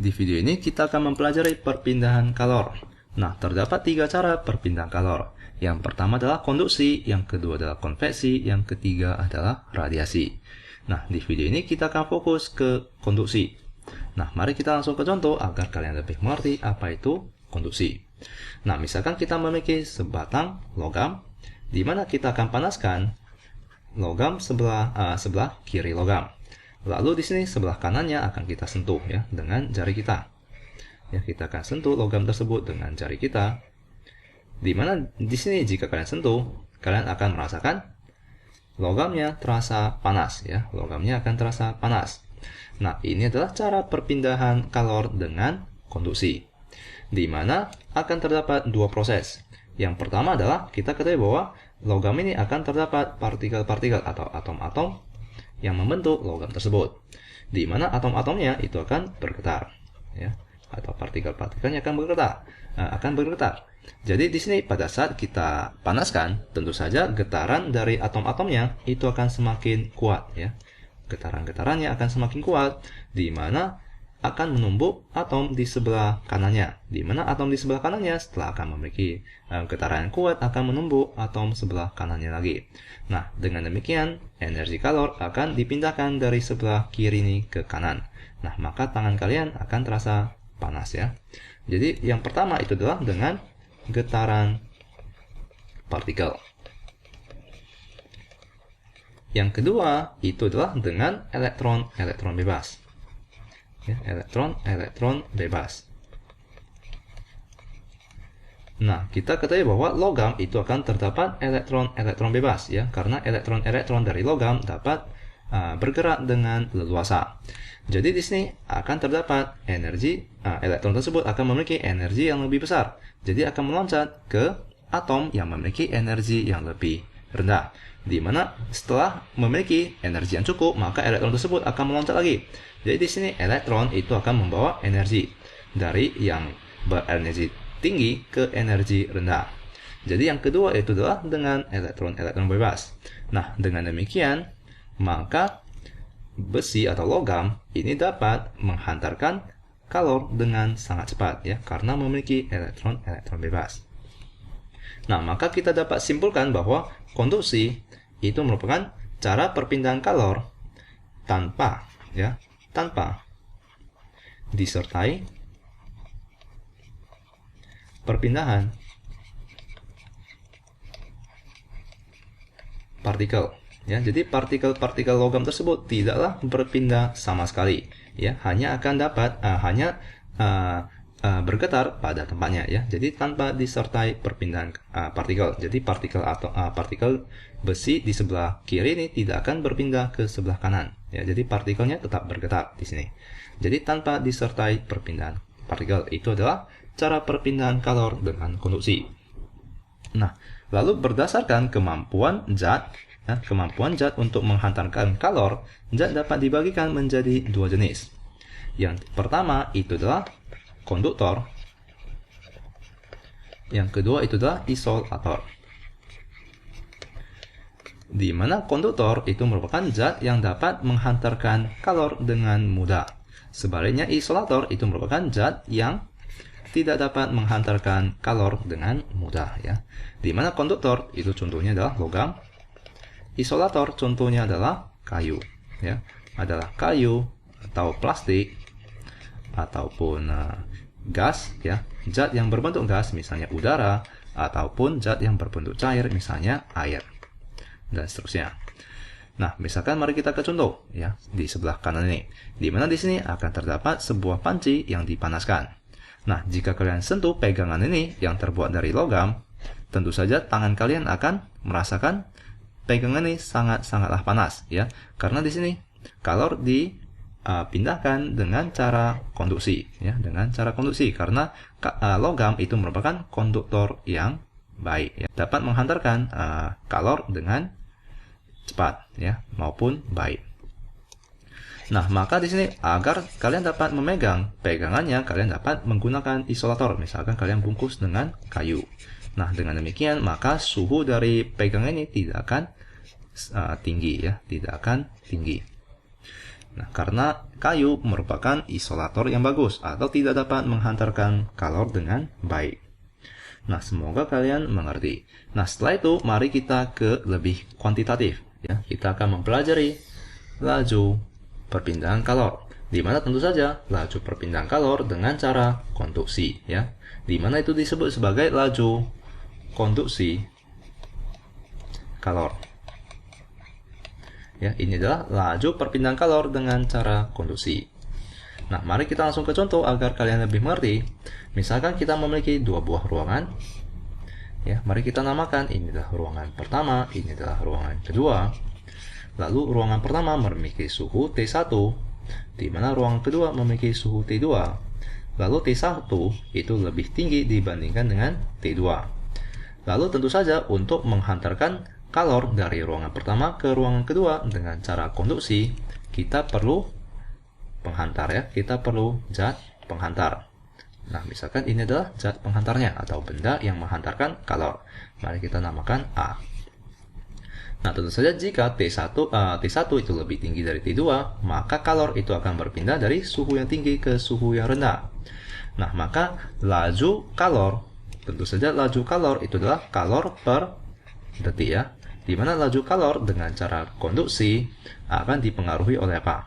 Di video ini kita akan mempelajari perpindahan kalor. Nah, terdapat 3 cara perpindahan kalor. Yang pertama adalah konduksi, yang kedua adalah konveksi, yang ketiga adalah radiasi. Nah, di video ini kita akan fokus ke konduksi. Nah, mari kita langsung ke contoh agar kalian lebih mengerti apa itu konduksi. Nah, misalkan kita memiliki sebatang logam, di mana kita akan panaskan logam sebelah kiri logam. Lalu di sini sebelah kanannya akan kita sentuh ya dengan jari kita. Ya, kita akan sentuh logam tersebut dengan jari kita. Di mana di sini jika kalian sentuh, kalian akan merasakan logamnya terasa panas ya. Logamnya akan terasa panas. Nah, ini adalah cara perpindahan kalor dengan konduksi. Di mana akan terdapat 2 proses. Yang pertama adalah kita ketahui bahwa logam ini akan terdapat partikel-partikel atau atom-atom yang membentuk logam tersebut, di mana atom-atomnya itu akan bergetar, ya, atau partikel-partikelnya akan bergetar. Jadi di sini pada saat kita panaskan, tentu saja getaran dari atom-atomnya itu akan semakin kuat, ya. Getaran-getarannya akan semakin kuat, di mana akan menumbuk atom di sebelah kanannya, di mana atom di sebelah kanannya setelah akan memiliki getaran yang kuat akan menumbuk atom sebelah kanannya lagi. Nah, dengan demikian energi kalor akan dipindahkan dari sebelah kiri ini ke kanan. Nah, maka tangan kalian akan terasa panas ya. Jadi yang pertama itu adalah dengan getaran partikel. Yang kedua itu adalah dengan elektron bebas. Ya, elektron bebas. Nah, kita ketahui bahwa logam itu akan terdapat elektron bebas ya, karena elektron dari logam dapat bergerak dengan leluasa. Jadi di sini akan terdapat energi, elektron tersebut akan memiliki energi yang lebih besar. Jadi akan meloncat ke atom yang memiliki energi yang lebih rendah. Di mana setelah memiliki energi yang cukup, maka elektron tersebut akan meloncat lagi. Jadi di sini elektron itu akan membawa energi dari yang berenergi tinggi ke energi rendah. Jadi yang kedua itu adalah dengan elektron bebas. Nah, dengan demikian maka besi atau logam ini dapat menghantarkan kalor dengan sangat cepat ya, karena memiliki elektron bebas. Nah, maka kita dapat simpulkan bahwa konduksi itu merupakan cara perpindahan kalor tanpa disertai perpindahan partikel ya. Jadi partikel-partikel logam tersebut tidaklah berpindah sama sekali ya, hanya akan dapat bergetar pada tempatnya ya. Jadi tanpa disertai perpindahan partikel. Jadi partikel besi di sebelah kiri ini tidak akan berpindah ke sebelah kanan ya. Jadi partikelnya tetap bergetar di sini. Jadi tanpa disertai perpindahan partikel. Itu adalah cara perpindahan kalor dengan konduksi. Nah, lalu berdasarkan kemampuan zat untuk menghantarkan kalor, zat dapat dibagikan menjadi 2 jenis. Yang pertama itu adalah konduktor. Yang kedua itu adalah isolator. Di mana konduktor itu merupakan zat yang dapat menghantarkan kalor dengan mudah. Sebaliknya isolator itu merupakan zat yang tidak dapat menghantarkan kalor dengan mudah ya. Di mana konduktor itu contohnya adalah logam. Isolator contohnya adalah kayu ya. Adalah kayu atau plastik ataupun gas ya. Zat yang berbentuk gas misalnya udara, ataupun zat yang berbentuk cair misalnya air, dan seterusnya. Nah, misalkan mari kita ke contoh ya di sebelah kanan ini, di mana di sini akan terdapat sebuah panci yang dipanaskan. Nah, jika kalian sentuh pegangan ini yang terbuat dari logam, tentu saja tangan kalian akan merasakan pegangan ini sangatlah panas ya, karena di sini kalor dipindahkan dengan cara konduksi ya, karena logam itu merupakan konduktor yang baik ya, dapat menghantarkan kalor dengan cepat ya maupun baik. Nah, maka di sini agar kalian dapat memegang pegangannya, kalian dapat menggunakan isolator. Misalkan kalian bungkus dengan kayu. Nah, dengan demikian maka suhu dari pegangan ini tidak akan tinggi ya, tidak akan tinggi. Nah, karena kayu merupakan isolator yang bagus atau tidak dapat menghantarkan kalor dengan baik. Nah, semoga kalian mengerti. Nah, setelah itu mari kita ke lebih kuantitatif. Ya, kita akan mempelajari laju perpindahan kalor, di mana tentu saja laju perpindahan kalor dengan cara konduksi, ya, di mana itu disebut sebagai laju konduksi kalor. Ya, ini adalah laju perpindahan kalor dengan cara konduksi. Nah, mari kita langsung ke contoh agar kalian lebih mengerti. Misalkan kita memiliki dua buah ruangan. Ya, mari kita namakan ini adalah ruangan pertama, ini adalah ruangan kedua. Lalu ruangan pertama memiliki suhu T1, di mana ruangan kedua memiliki suhu T2. Lalu T1 itu lebih tinggi dibandingkan dengan T2. Lalu tentu saja untuk menghantarkan kalor dari ruangan pertama ke ruangan kedua dengan cara konduksi, kita perlu penghantar, ya. Kita perlu zat penghantar. Nah, misalkan ini adalah zat penghantarnya atau benda yang menghantarkan kalor. Mari kita namakan A. Nah, tentu saja jika T1 itu lebih tinggi dari T2, maka kalor itu akan berpindah dari suhu yang tinggi ke suhu yang rendah. Nah, maka laju kalor, tentu saja laju kalor itu adalah kalor per detik, ya. Di mana laju kalor dengan cara konduksi akan dipengaruhi oleh apa?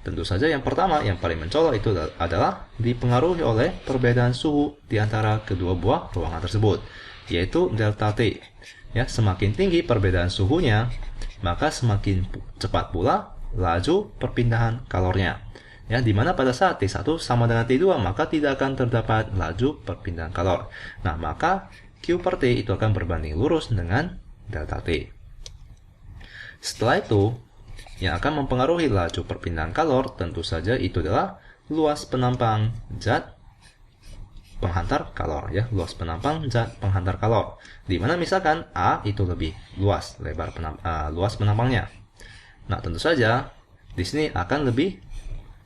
Tentu saja yang pertama, yang paling mencolok itu adalah dipengaruhi oleh perbedaan suhu di antara kedua buah ruangan tersebut, yaitu delta T. Ya, semakin tinggi perbedaan suhunya, maka semakin cepat pula laju perpindahan kalornya. Ya, di mana pada saat T1 sama dengan T2, maka tidak akan terdapat laju perpindahan kalor. Nah, maka Q per T itu akan berbanding lurus dengan delta T. Setelah itu, yang akan mempengaruhi laju perpindahan kalor tentu saja itu adalah luas penampang zat penghantar kalor, ya, luas penampang zat penghantar kalor. Di mana misalkan A itu lebih luas luas penampangnya. Nah, tentu saja di sini akan lebih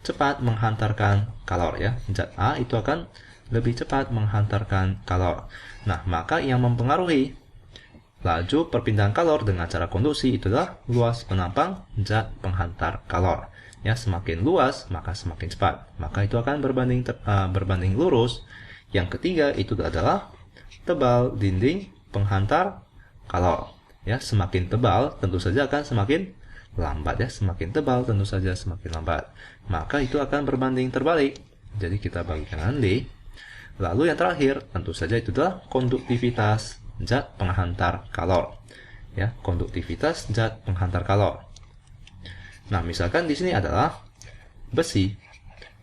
cepat menghantarkan kalor, ya. Zat A itu akan lebih cepat menghantarkan kalor. Nah, maka yang mempengaruhi laju perpindahan kalor dengan cara konduksi itu adalah luas penampang zat penghantar kalor. Ya, semakin luas maka semakin cepat. Maka itu akan berbanding lurus. Yang ketiga itu adalah tebal dinding penghantar kalor. Ya, semakin tebal tentu saja akan semakin lambat, ya. Semakin tebal tentu saja semakin lambat. Maka itu akan berbanding terbalik. Jadi kita bagikan dengan D. Lalu yang terakhir tentu saja itu adalah konduktivitas zat penghantar kalor, ya, konduktivitas zat penghantar kalor. Nah, misalkan di sini adalah besi,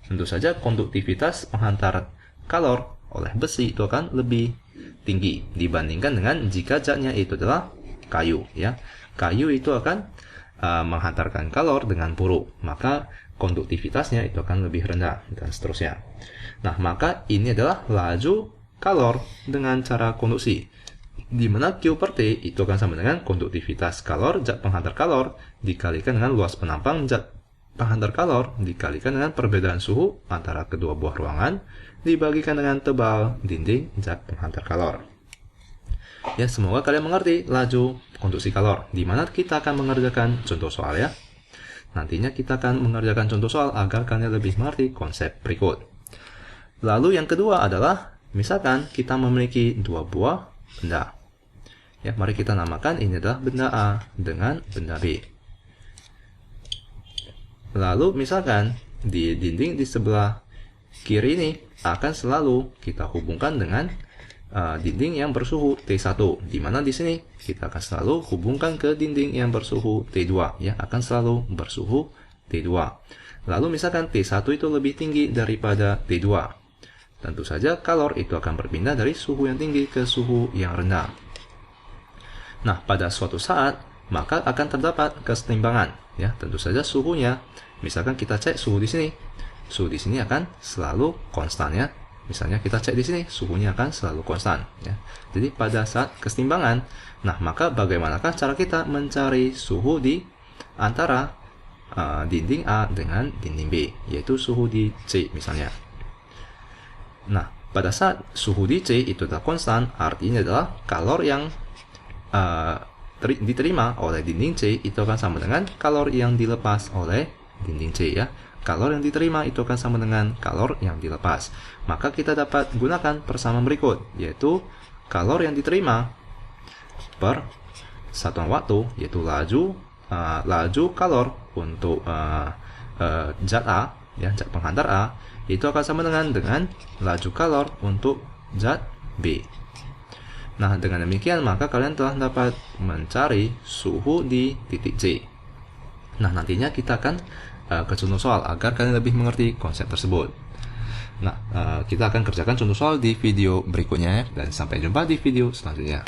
tentu saja konduktivitas penghantar kalor oleh besi itu akan lebih tinggi dibandingkan dengan jika zatnya itu adalah kayu, ya. Kayu itu akan menghantarkan kalor dengan buruk, maka konduktivitasnya itu akan lebih rendah dan seterusnya. Nah, maka ini adalah laju kalor dengan cara konduksi, di mana Q per T itu akan sama dengan konduktivitas kalor zat penghantar kalor dikalikan dengan luas penampang zat penghantar kalor dikalikan dengan perbedaan suhu antara kedua buah ruangan dibagikan dengan tebal dinding zat penghantar kalor. Ya, semoga kalian mengerti laju konduksi kalor, di mana kita akan mengerjakan contoh soal, ya. Nantinya kita akan mengerjakan contoh soal agar kalian lebih mengerti konsep berikut. Lalu yang kedua adalah misalkan kita memiliki dua buah benda. Ya, mari kita namakan ini adalah benda A dengan benda B. Lalu misalkan di dinding di sebelah kiri ini akan selalu kita hubungkan dengan dinding yang bersuhu T1, di mana di sini kita akan selalu hubungkan ke dinding yang bersuhu T2, ya, akan selalu bersuhu T2. Lalu misalkan T1 itu lebih tinggi daripada T2, tentu saja kalor itu akan berpindah dari suhu yang tinggi ke suhu yang rendah. Nah, pada suatu saat maka akan terdapat kesetimbangan, ya. Tentu saja suhunya, misalkan kita cek suhu di sini. Suhu di sini akan selalu konstan, ya. Misalnya kita cek di sini, suhunya akan selalu konstan, ya. Jadi pada saat kesetimbangan, nah, maka bagaimanakah cara kita mencari suhu di antara dinding A dengan dinding B, yaitu suhu di C misalnya. Nah, pada saat suhu di C itu adalah konstan, artinya adalah kalor yang diterima oleh dinding C itu akan sama dengan kalor yang dilepas oleh dinding C ya. Kalor yang diterima itu akan sama dengan kalor yang dilepas. Maka kita dapat gunakan persamaan berikut, yaitu kalor yang diterima per satuan waktu, yaitu laju kalor untuk zat A, ya, zat penghantar A, itu akan sama dengan laju kalor untuk zat B. Nah, dengan demikian maka kalian telah dapat mencari suhu di titik C. Nah, nantinya kita akan ke contoh soal agar kalian lebih mengerti konsep tersebut. Nah, kita akan kerjakan contoh soal di video berikutnya, dan sampai jumpa di video selanjutnya.